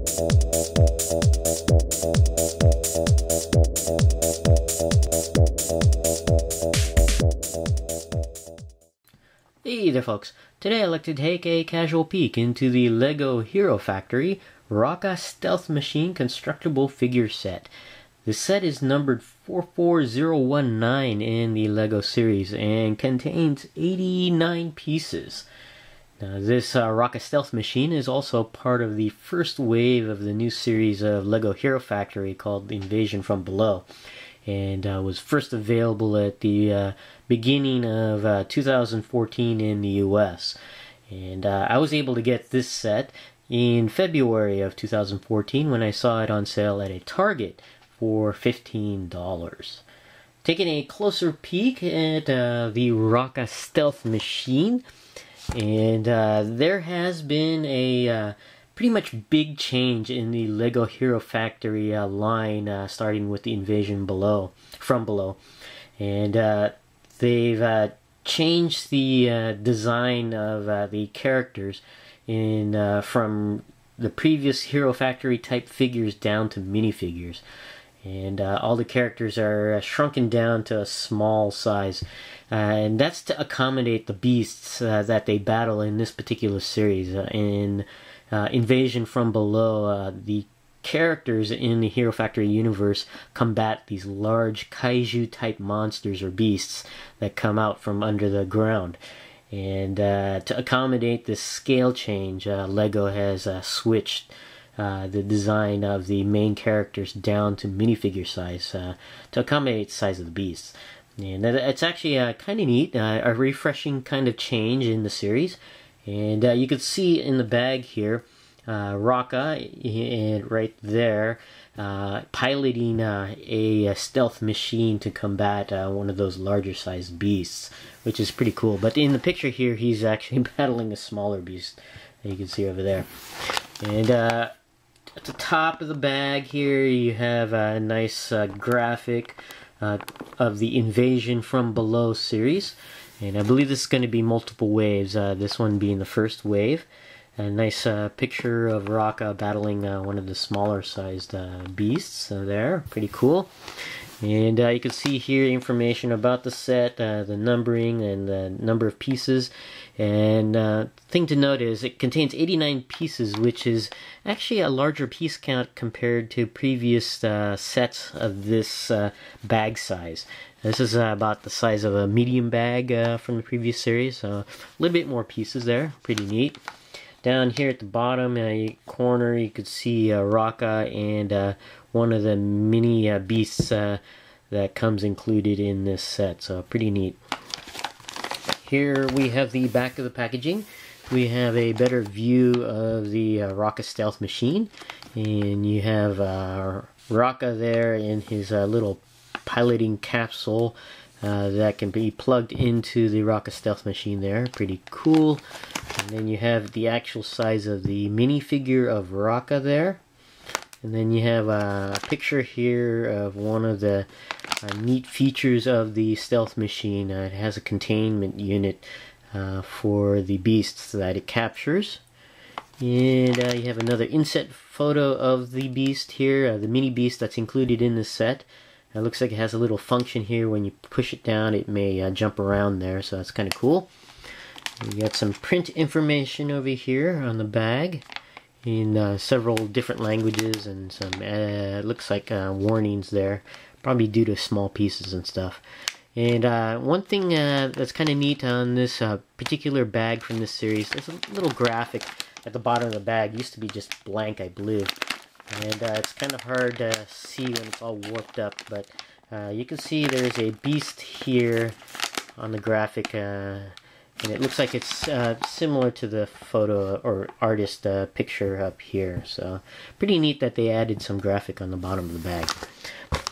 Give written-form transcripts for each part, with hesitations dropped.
Hey there folks, today I'd like to take a casual peek into the LEGO Hero Factory Rocka Stealth Machine Constructible Figure Set. The set is numbered 44019 in the LEGO series and contains 89 pieces. Now, this Rocka Stealth Machine is also part of the first wave of the new series of LEGO Hero Factory called Invasion from Below, and was first available at the beginning of 2014 in the US. And I was able to get this set in February of 2014 when I saw it on sale at a Target for $15. Taking a closer peek at the Rocka Stealth Machine, and there has been a pretty much big change in the LEGO Hero Factory line, starting with the Invasion from Below. And they've changed the design of the characters from the previous Hero Factory type figures down to minifigures. And all the characters are shrunken down to a small size. And that's to accommodate the beasts that they battle in this particular series. In Invasion from Below, the characters in the Hero Factory universe combat these large kaiju type monsters or beasts that come out from under the ground. And to accommodate this scale change, LEGO has switched the design of the main characters down to minifigure size to accommodate the size of the beasts. And it's actually kind of neat, a refreshing kind of change in the series. And you can see in the bag here, Rocka, right there, piloting a stealth machine to combat one of those larger sized beasts, which is pretty cool. But in the picture here, he's actually battling a smaller beast that you can see over there. And at the top of the bag here, you have a nice graphic of the Invasion from Below series. And I believe this is going to be multiple waves, this one being the first wave. A nice picture of Rocka battling one of the smaller sized beasts there. Pretty cool. And you can see here information about the set, the numbering and the number of pieces. And thing to note is it contains 89 pieces, which is actually a larger piece count compared to previous sets of this bag size. This is about the size of a medium bag from the previous series, so a little bit more pieces there. Pretty neat. Down here at the bottom corner, you could see Rocka and one of the mini beasts that comes included in this set, so pretty neat. Here we have the back of the packaging. We have a better view of the Rocka Stealth Machine, and you have Rocka there in his little piloting capsule that can be plugged into the Rocka Stealth Machine there. Pretty cool. And then you have the actual size of the minifigure of Rocka there. And then you have a picture here of one of the neat features of the Stealth Machine. It has a containment unit for the beasts that it captures. And you have another inset photo of the beast here, the mini beast that's included in this set. It looks like it has a little function here. When you push it down, it may jump around there, so that's kind of cool. We got some print information over here on the bag in several different languages, and some looks like warnings there, probably due to small pieces and stuff. And one thing that's kind of neat on this particular bag from this series, there's a little graphic at the bottom of the bag. It used to be just blank, I believe. And it's kind of hard to see when it's all warped up, but you can see there's a beast here on the graphic, and it looks like it's similar to the photo or artist picture up here. So pretty neat that they added some graphic on the bottom of the bag.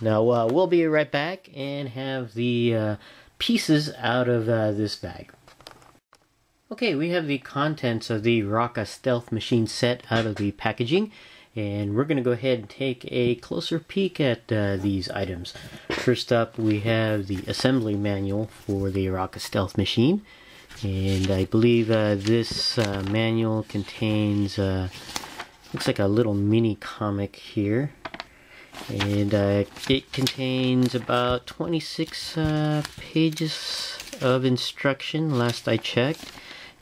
Now we'll be right back and have the pieces out of this bag. Okay, we have the contents of the Rocka Stealth Machine set out of the packaging. And we're going to go ahead and take a closer peek at these items. First up, we have the assembly manual for the Rocka Stealth Machine. And I believe this manual contains looks like a little mini comic here. And it contains about 26 pages of instruction, last I checked.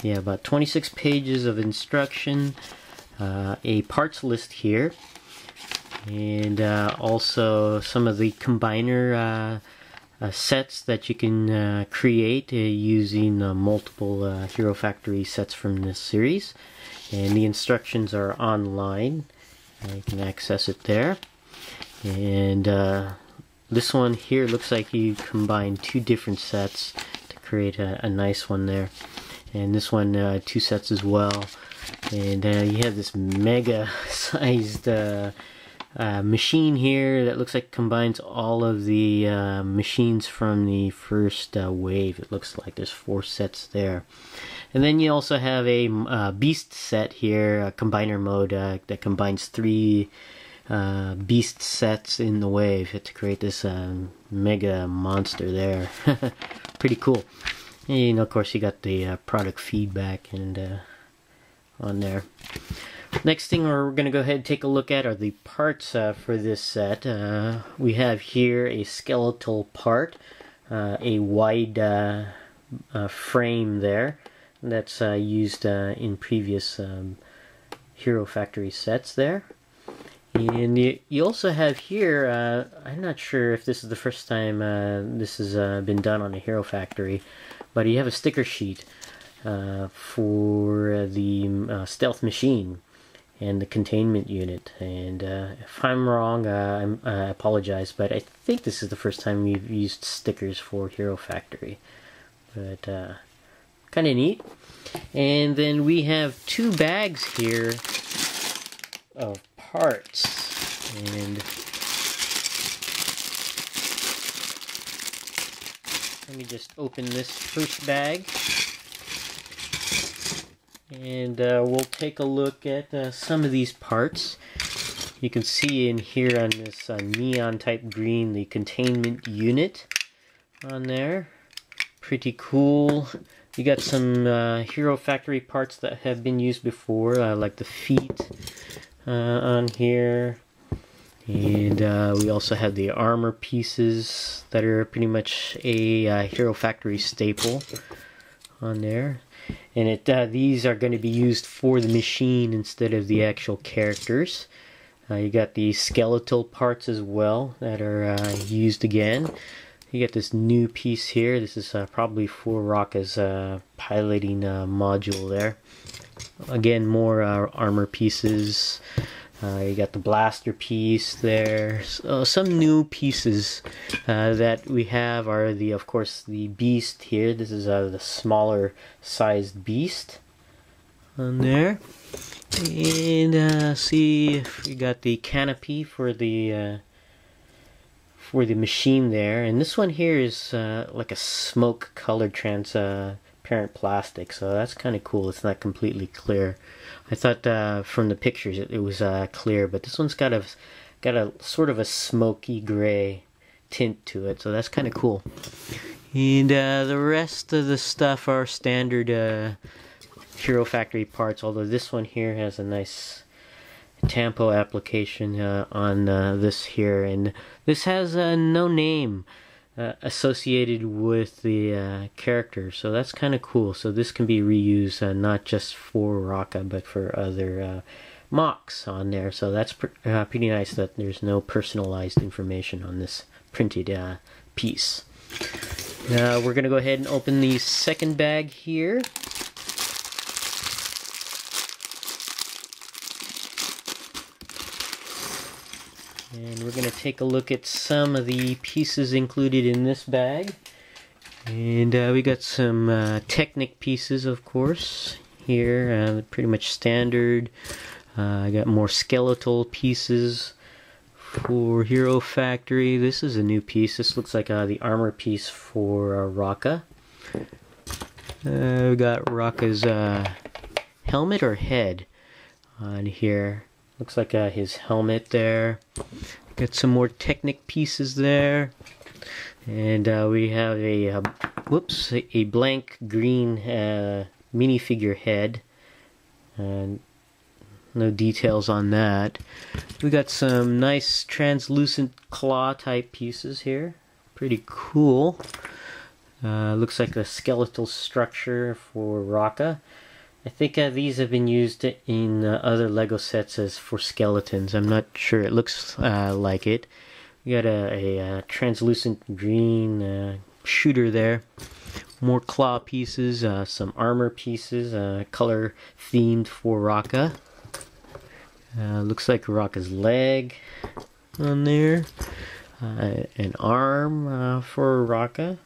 Yeah, about 26 pages of instruction, a parts list here, and also some of the combiner sets that you can create using multiple Hero Factory sets from this series. And the instructions are online. You can access it there. And this one here looks like you combine two different sets to create a nice one there. And this one, 2 sets as well. And you have this mega sized machine here that looks like combines all of the machines from the first wave. It looks like there's 4 sets there. And then you also have a beast set here, a combiner mode that combines 3 beast sets in the wave to create this mega monster there. Pretty cool. And of course you got the product feedback and on there. Next thing we're going to go ahead and take a look at are the parts for this set. We have here a skeletal part, a wide frame there that's used in previous Hero Factory sets there. And you also have here, I'm not sure if this is the first time this has been done on a Hero Factory, but you have a sticker sheet for the stealth machine and the containment unit. And if I'm wrong, I apologize, but I think this is the first time we've used stickers for Hero Factory. But kind of neat. And then we have 2 bags here of parts, and let me just open this first bag, and we'll take a look at some of these parts. You can see in here on this neon type green the containment unit on there. Pretty cool. You got some Hero Factory parts that have been used before, like the feet on here, and we also have the armor pieces that are pretty much a Hero Factory staple on there. And these are going to be used for the machine instead of the actual characters. You got the skeletal parts as well that are used again. You get this new piece here. This is probably for Rocka's piloting module there. Again, more armor pieces. You got the blaster piece there. So some new pieces that we have are of course the beast here. This is the smaller sized beast on there. And see if we got the canopy for the machine there. And this one here is like a smoke colored transparent plastic, so that's kind of cool. It's not completely clear. I thought from the pictures it was clear, but this one's got a sort of a smoky gray tint to it, so that's kind of cool. And the rest of the stuff are standard Hero Factory parts, although this one here has a nice tampo application on this here, and this has no name associated with the character, so that's kind of cool. So this can be reused not just for Rocka but for other mocks on there, so that's pretty nice that there's no personalized information on this printed piece. We're gonna go ahead and open the second bag here. And we're going to take a look at some of the pieces included in this bag. And we got some Technic pieces, of course, here. Pretty much standard. I got more skeletal pieces for Hero Factory. This is a new piece. This looks like the armor piece for Rocka. We got Rocka's helmet or head on here. Looks like his helmet there. Got some more Technic pieces there. And we have a blank green minifigure head. And no details on that. We got some nice translucent claw type pieces here. Pretty cool. Looks like a skeletal structure for Rocka. I think these have been used in other Lego sets as for skeletons. I'm not sure. It looks like it. We got a translucent green shooter there. More claw pieces, some armor pieces, color themed for Rocka. Looks like Rocka's leg on there. An arm for Rocka.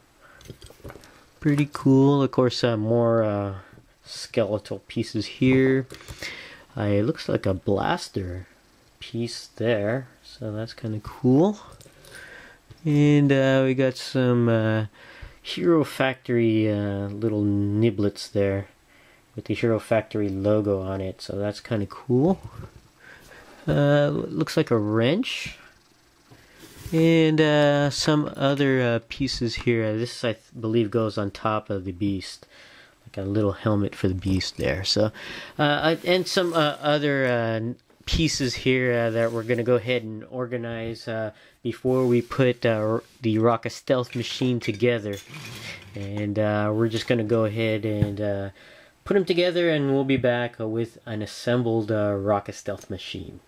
Pretty cool. Of course, more skeletal pieces here. It looks like a blaster piece there, so that's kind of cool. And we got some Hero Factory little niblets there with the Hero Factory logo on it, so that's kind of cool. Looks like a wrench. And some other pieces here. This, I believe, goes on top of the beast. Like a little helmet for the beast there. So, and some other pieces here that we're going to go ahead and organize before we put the Rocka Stealth Machine together. And we're just going to go ahead and put them together, and we'll be back with an assembled Rocka Stealth Machine.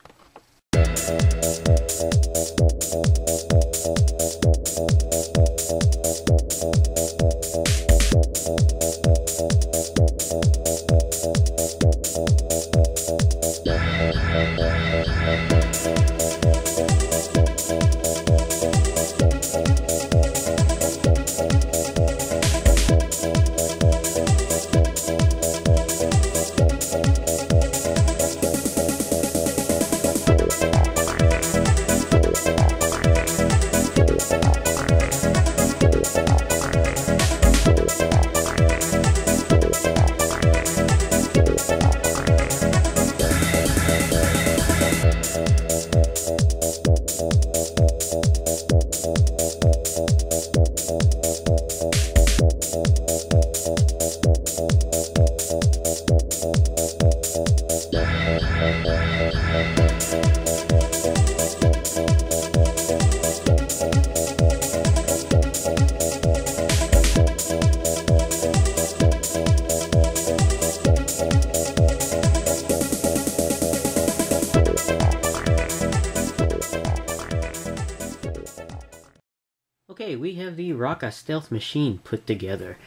Okay, we have the Rocka Stealth Machine put together,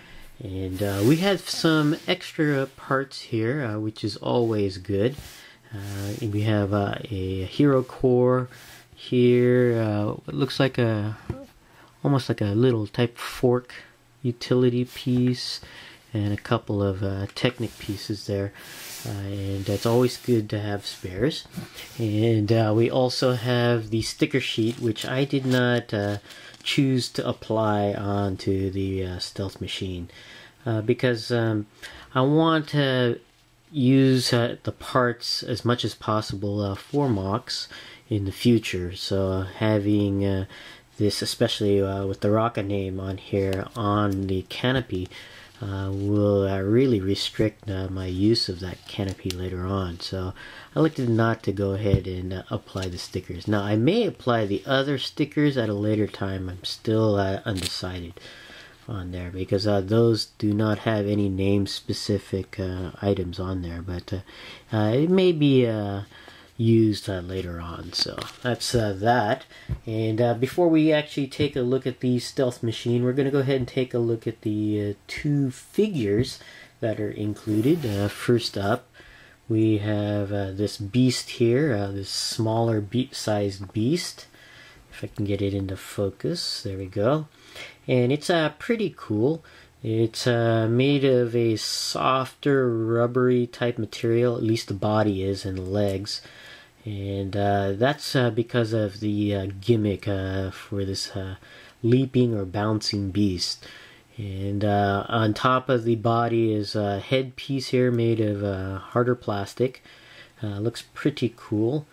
and we have some extra parts here, which is always good. We have a hero core here. It looks like almost like a little type fork utility piece, and a couple of Technic pieces there. And it's always good to have spares. And we also have the sticker sheet, which I did not choose to apply onto the Stealth Machine because I want to use the parts as much as possible for mocks in the future. So having this, especially with the Rocka name on here on the canopy, will really restrict my use of that canopy later on. So I elected not to go ahead and apply the stickers. Now I may apply the other stickers at a later time. I'm still undecided on there because those do not have any name specific items on there, but it may be used later on. So that's that. And before we actually take a look at the Stealth Machine, we're going to go ahead and take a look at the two figures that are included. First up, we have this beast here, this smaller sized beast. If I can get it into focus, there we go. And it's pretty cool. It's made of a softer rubbery type material, at least the body is, and the legs. And that's because of the gimmick for this leaping or bouncing beast. And on top of the body is a headpiece here made of harder plastic. Looks pretty cool,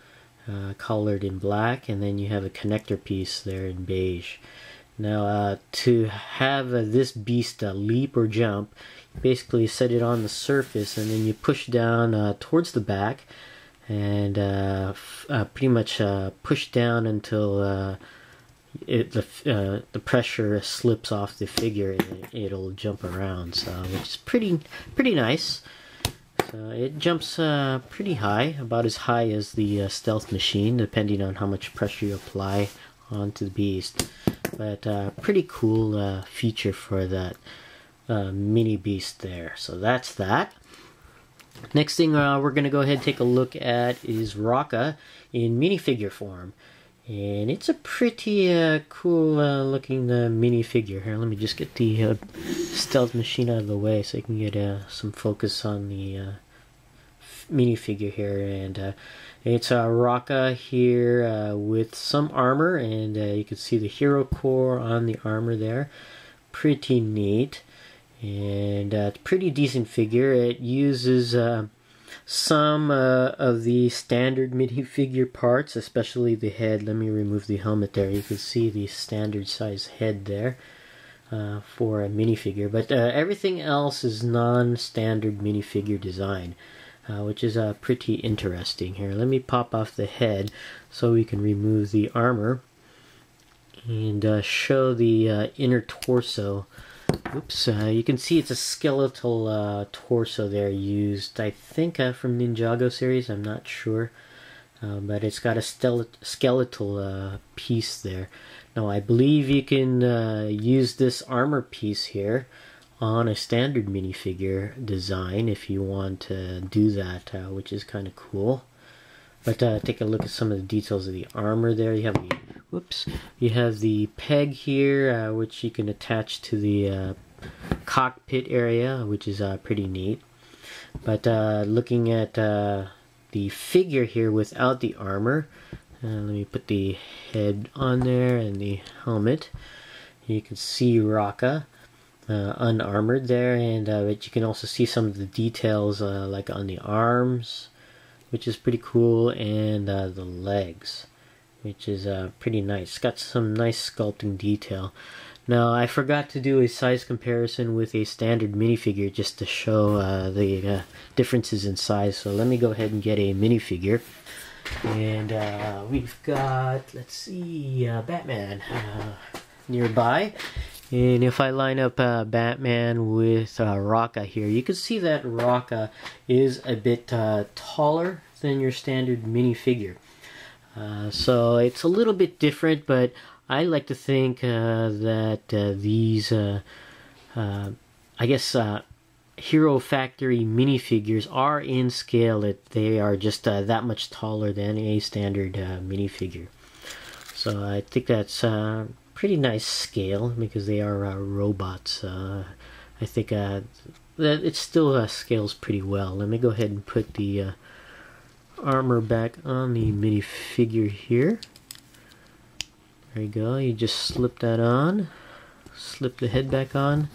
colored in black, and then you have a connector piece there in beige. Now to have this beast leap or jump, you basically set it on the surface and then you push down towards the back. and pretty much push down until the pressure slips off the figure and it'll jump around. So which is pretty nice. So it jumps pretty high, about as high as the stealth machine, depending on how much pressure you apply onto the beast. But pretty cool feature for that mini beast there. So that's that. Next thing we're going to go ahead and take a look at is Rocka in minifigure form. And it's a pretty cool looking minifigure. Here, let me just get the stealth machine out of the way so I can get some focus on the minifigure here. And it's Rocka here with some armor, and you can see the hero core on the armor there. Pretty neat. And it's a pretty decent figure. It uses some of the standard minifigure parts, especially the head. Let me remove the helmet there. You can see the standard size head there for a minifigure. But everything else is non-standard minifigure design, which is pretty interesting. Here, let me pop off the head so we can remove the armor and show the inner torso. Oops, you can see it's a skeletal torso there used, I think, from Ninjago series, I'm not sure. But it's got a skeletal piece there. Now, I believe you can use this armor piece here on a standard minifigure design if you want to do that, which is kind of cool. But take a look at some of the details of the armor there. You have the you have the peg here, which you can attach to the cockpit area, which is pretty neat. But looking at the figure here without the armor, let me put the head on there and the helmet. You can see Rocka unarmored there, and but you can also see some of the details like on the arms, which is pretty cool, and the legs, which is pretty nice. It's got some nice sculpting detail. Now, I forgot to do a size comparison with a standard minifigure just to show the differences in size. So let me go ahead and get a minifigure. And we've got, let's see, Batman nearby. And if I line up Batman with Rocka here, you can see that Rocka is a bit taller than your standard minifigure. So it's a little bit different, but I like to think that these, I guess, Hero Factory minifigures are in scale, that they are just that much taller than a standard minifigure. So I think that's pretty nice scale because they are robots. I think that it still scales pretty well. Let me go ahead and put the armor back on the minifigure here. There you go. You just slip that on, slip the head back on,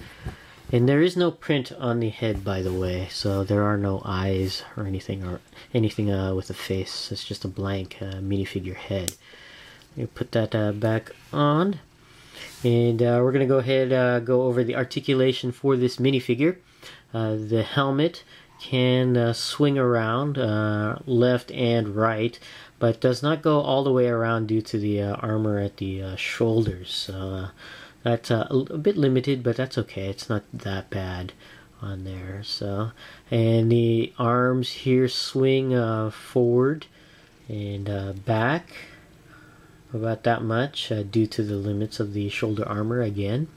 and there is no print on the head, by the way, so there are no eyes or anything with a face. It's just a blank minifigure head. You put that back on, and we're gonna go ahead go over the articulation for this minifigure. The helmet can swing around left and right, but does not go all the way around due to the armor at the shoulders. So that's a bit limited, but that's okay. It's not that bad on there. So, and the arms here swing forward and back about that much due to the limits of the shoulder armor again.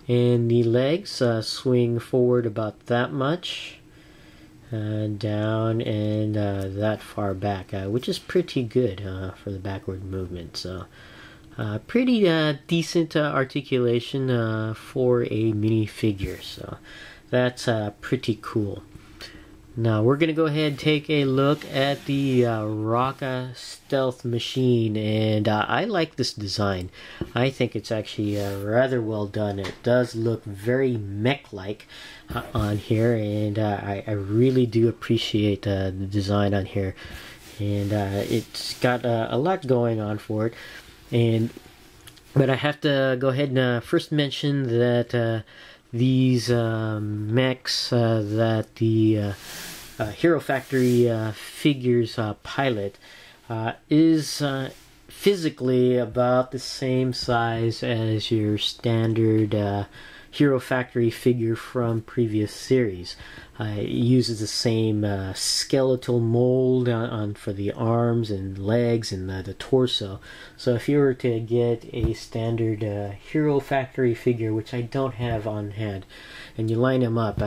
And the legs swing forward about that much. Down and that far back, which is pretty good for the backward movement. So pretty decent articulation for a minifigure. So that's pretty cool. Now we're gonna go ahead and take a look at the Rocka stealth machine, and I like this design. I think it's actually rather well done. It does look very mech-like on here, and I really do appreciate the design on here, and it's got a lot going on for it. But I have to go ahead and first mention that these mechs that the Hero Factory figures pilot is physically about the same size as your standard Hero Factory figure from previous series. It uses the same skeletal mold for the arms and legs and the torso. So if you were to get a standard Hero Factory figure, which I don't have on hand, and you line them up,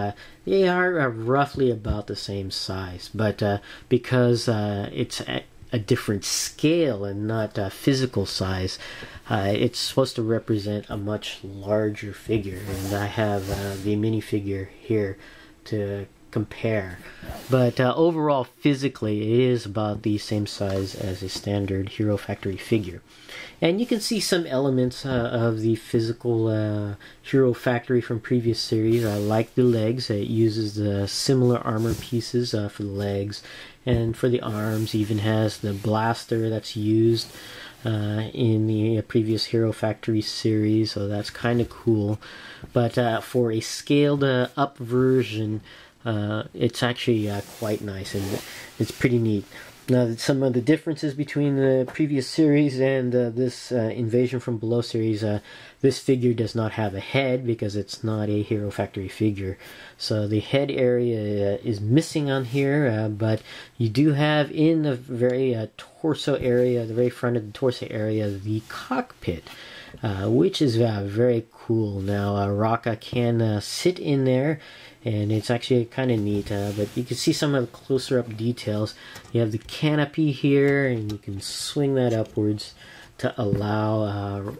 they are roughly about the same size. But because it's a different scale and not physical size, it's supposed to represent a much larger figure, and I have the minifigure here to compare. But overall, physically, it is about the same size as a standard Hero Factory figure. And you can see some elements of the physical Hero Factory from previous series. I like the legs. It uses the similar armor pieces for the legs, and for the arms even has the blaster that's used in the previous Hero Factory series, so that's kind of cool. But for a scaled up version, it's actually quite nice, and it's pretty neat. Now, some of the differences between the previous series and this Invasion from Below series, this figure does not have a head because it's not a Hero Factory figure. So the head area is missing on here, but you do have in the very torso area, the very front of the torso area, the cockpit, which is very cool. Now, Rocka can sit in there, and it's actually kind of neat, but you can see some of the closer up details. You have the canopy here, and you can swing that upwards to allow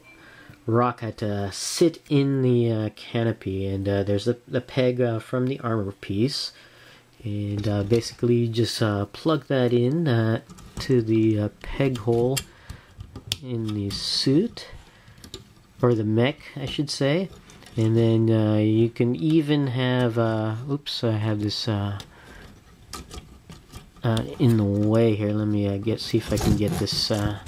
Rocka to sit in the canopy, and there's the peg from the armor piece, and basically you just plug that in to the peg hole in the suit, or the mech I should say. And then you can even have, oops, I have this in the way here. Let me see if I can get this out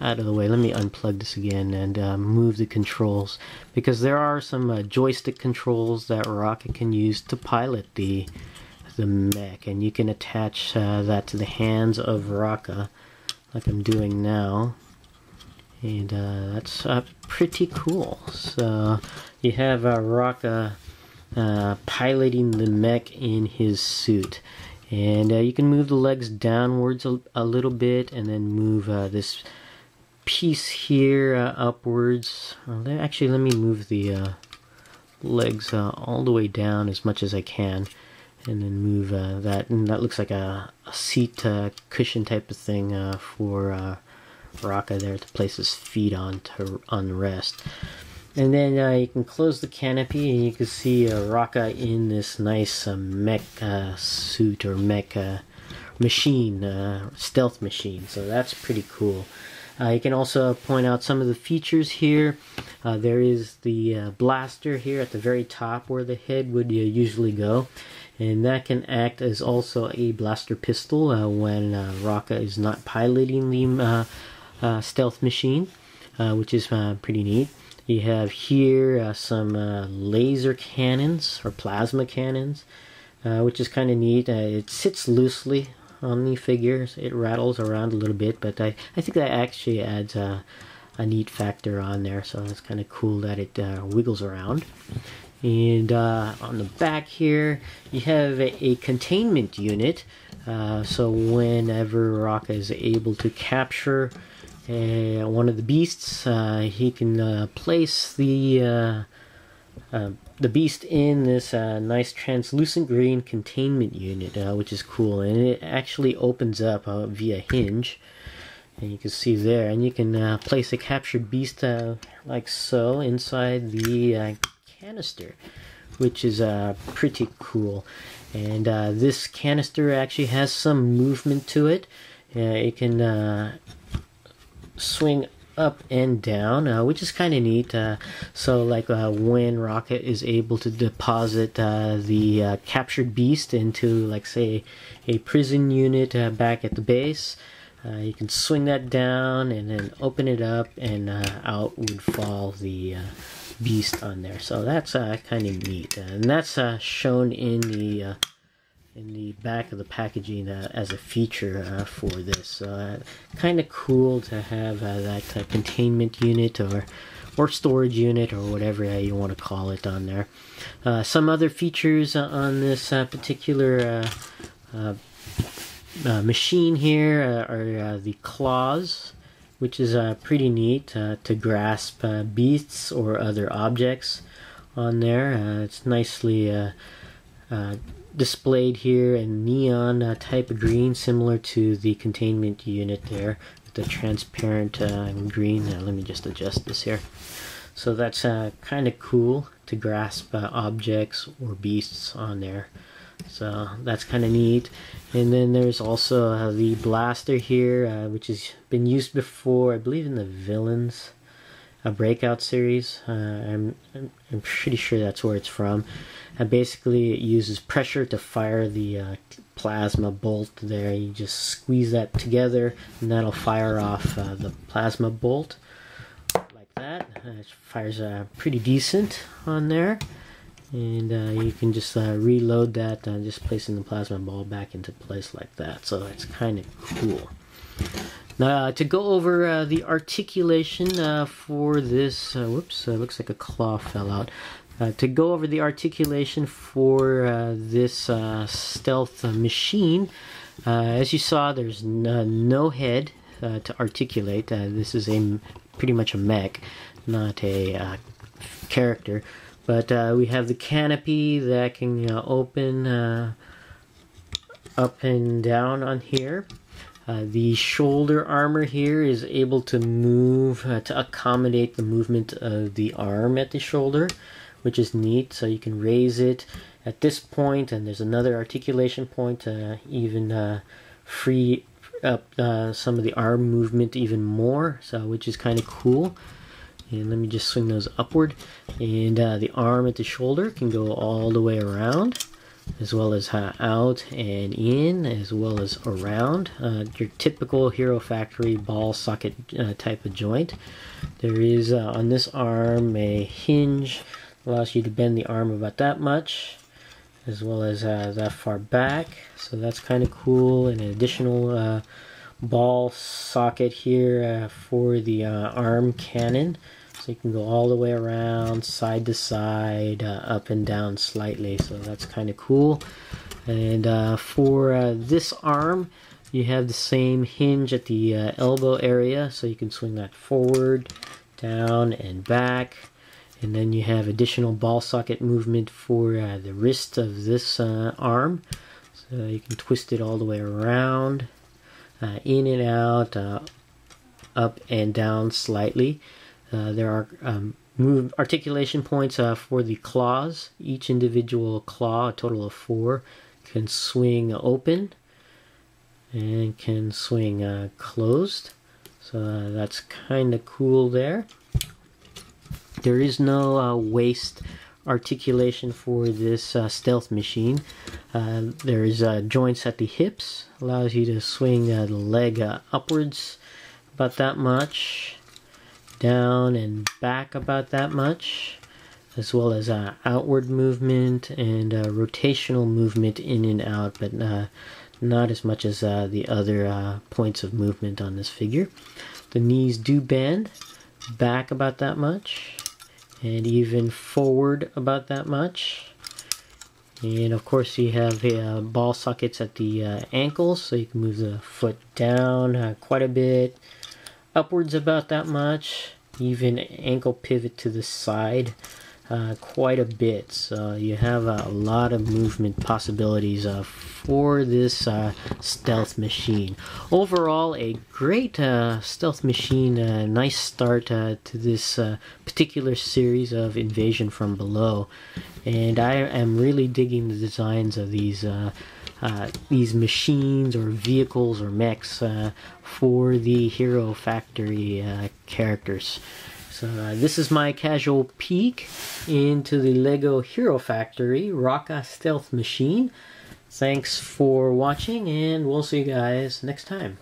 of the way. Let me unplug this again and move the controls, because there are some joystick controls that Rocka can use to pilot the mech, and you can attach that to the hands of Rocka, like I'm doing now. And that's pretty cool. So you have Rocka piloting the mech in his suit, and you can move the legs downwards a little bit, and then move this piece here upwards. Actually, let me move the legs all the way down as much as I can, and then move that, and that looks like a seat cushion type of thing for Rocka there to place his feet on to unrest. And then you can close the canopy, and you can see Rocka in this nice mech suit, or mech machine, stealth machine. So that's pretty cool. You can also point out some of the features here. There is the blaster here at the very top where the head would usually go, and that can act as also a blaster pistol when Rocka is not piloting the stealth machine, which is pretty neat. You have here some laser cannons, or plasma cannons, which is kind of neat. It sits loosely on the figure. It rattles around a little bit, but I think that actually adds a neat factor on there, so it's kind of cool that it wiggles around. And on the back here, you have a containment unit, so whenever Rocka is able to capture one of the beasts, he can place the beast in this nice translucent green containment unit, which is cool, and it actually opens up via hinge, and you can see there, and you can place a captured beast like so inside the canister, which is pretty cool. And this canister actually has some movement to it. It can swing up and down, which is kind of neat. So like when Rocka is able to deposit the captured beast into, like, say, a prison unit back at the base, you can swing that down and then open it up, and out would fall the beast on there. So that's kind of neat, and that's shown in the in the back of the packaging as a feature for this. Kind of cool to have that containment unit or storage unit or whatever you want to call it on there. Some other features on this particular machine here are the claws, which is pretty neat to grasp beasts or other objects on there. It's nicely displayed here in neon type of green, similar to the containment unit there with the transparent green. Let me just adjust this here. So that's kind of cool to grasp objects or beasts on there. So that's kind of neat. And then there's also the blaster here, which has been used before, I believe in the Villains Breakout series. I'm pretty sure that's where it's from. Basically it uses pressure to fire the plasma bolt there. You just squeeze that together and that'll fire off the plasma bolt like that. It fires pretty decent on there. And you can just reload that, just placing the plasma ball back into place like that. So it's kind of cool. Now to go over the articulation for this, whoops, looks like a claw fell out. To go over the articulation for this stealth machine, as you saw, there's no head to articulate. This is pretty much a mech, not a character. But we have the canopy that can open up and down on here. The shoulder armor here is able to move to accommodate the movement of the arm at the shoulder, which is neat. So you can raise it at this point, and there's another articulation point to even free up some of the arm movement even more, so which is kind of cool. And let me just swing those upward. And the arm at the shoulder can go all the way around, as well as out and in, as well as around. Your typical Hero Factory ball socket type of joint. There is on this arm a hinge, allows you to bend the arm about that much, as well as that far back. So that's kind of cool. An additional ball socket here for the arm cannon. So you can go all the way around, side to side, up and down slightly. So that's kind of cool. And for this arm, you have the same hinge at the elbow area. So you can swing that forward, down, and back. And then you have additional ball socket movement for the wrist of this arm. So you can twist it all the way around, in and out, up and down slightly. There are articulation points for the claws. Each individual claw, a total of 4, can swing open and can swing closed. So that's kind of cool there. There is no waist articulation for this stealth machine. There is joints at the hips, allows you to swing the leg upwards about that much, down and back about that much, as well as outward movement and rotational movement in and out, but not as much as the other points of movement on this figure. The knees do bend back about that much, and even forward about that much. And of course you have ball sockets at the ankles, so you can move the foot down quite a bit, upwards about that much, even ankle pivot to the side quite a bit. So you have a lot of movement possibilities for this stealth machine. Overall, a great stealth machine. Nice start to this particular series of Invasion from Below, and I am really digging the designs of these machines or vehicles or mechs for the Hero Factory characters. So this is my casual peek into the LEGO Hero Factory Rocka Stealth Machine. Thanks for watching, and we'll see you guys next time.